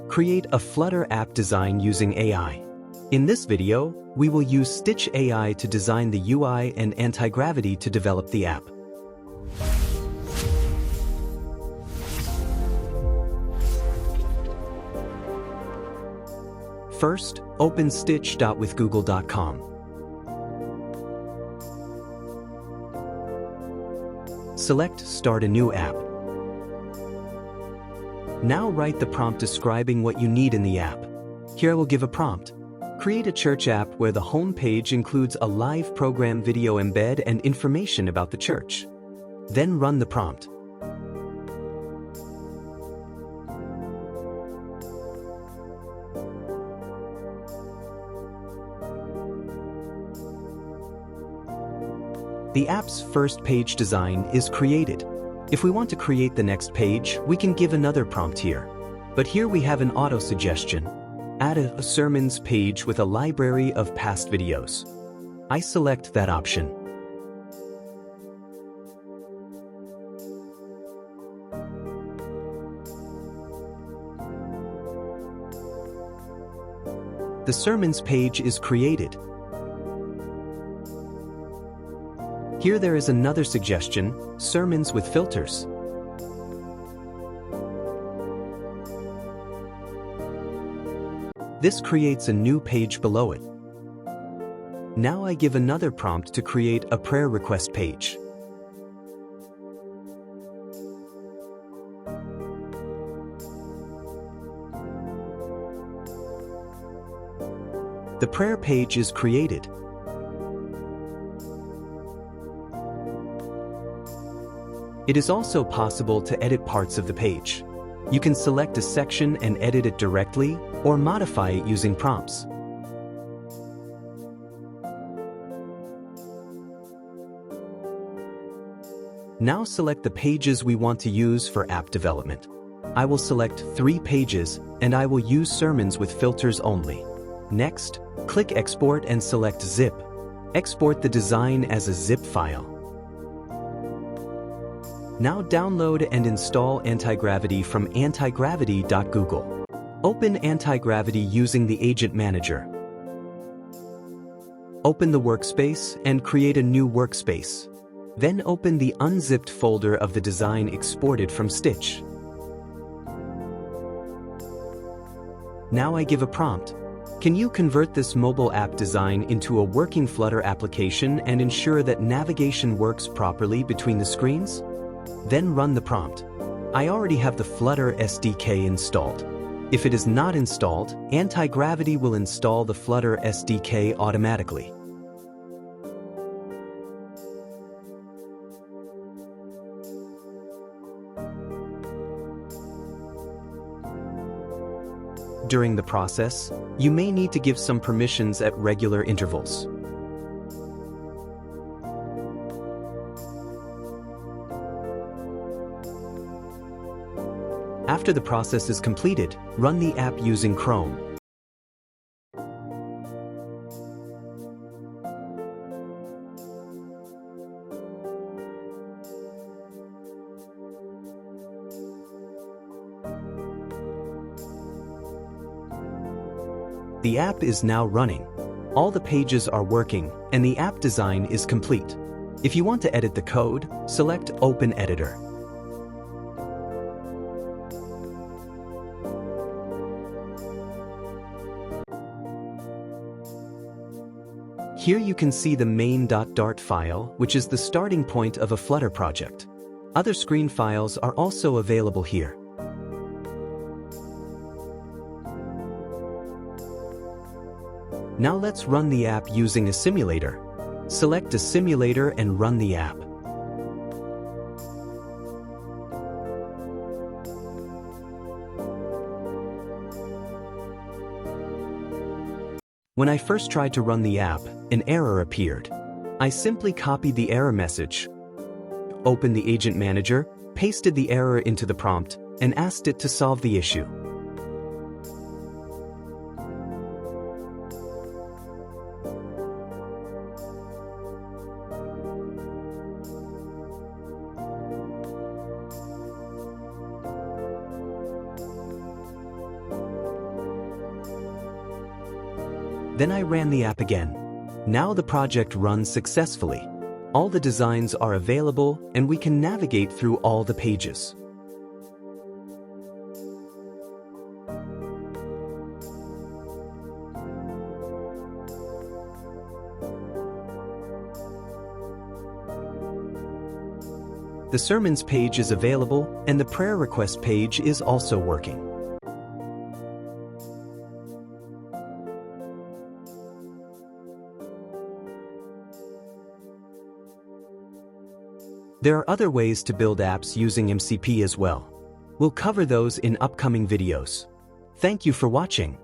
Create a Flutter app design using AI. In this video, we will use Stitch AI to design the UI and Antigravity to develop the app. First, open stitch.withgoogle.com. Select Start a new app. Now write the prompt describing what you need in the app. Here I will give a prompt. Create a church app where the home page includes a live program video embed and information about the church. Then run the prompt. The app's first page design is created. If we want to create the next page, we can give another prompt here. But here we have an auto suggestion. Add a sermons page with a library of past videos. I select that option. The sermons page is created. Here there is another suggestion, sermons with filters. This creates a new page below it. Now I give another prompt to create a prayer request page. The prayer page is created. It is also possible to edit parts of the page. You can select a section and edit it directly, or modify it using prompts. Now select the pages we want to use for app development. I will select 3 pages, and I will use sermons with filters only. Next, click Export and select Zip. Export the design as a zip file. Now download and install Antigravity from antigravity.google. Open Antigravity using the Agent Manager. Open the workspace and create a new workspace. Then open the unzipped folder of the design exported from Stitch. Now I give a prompt. Can you convert this mobile app design into a working Flutter application and ensure that navigation works properly between the screens? Then run the prompt. I already have the Flutter SDK installed. If it is not installed, Antigravity will install the Flutter SDK automatically. During the process, you may need to give some permissions at regular intervals. After the process is completed, run the app using Chrome. The app is now running. All the pages are working, and the app design is complete. If you want to edit the code, select Open Editor. Here you can see the main.dart file, which is the starting point of a Flutter project. Other screen files are also available here. Now let's run the app using a simulator. Select a simulator and run the app. When I first tried to run the app, an error appeared. I simply copied the error message, opened the Agent Manager, pasted the error into the prompt, and asked it to solve the issue. Then I ran the app again. Now the project runs successfully. All the designs are available and we can navigate through all the pages. The sermons page is available and the prayer request page is also working. There are other ways to build apps using MCP as well. We'll cover those in upcoming videos. Thank you for watching.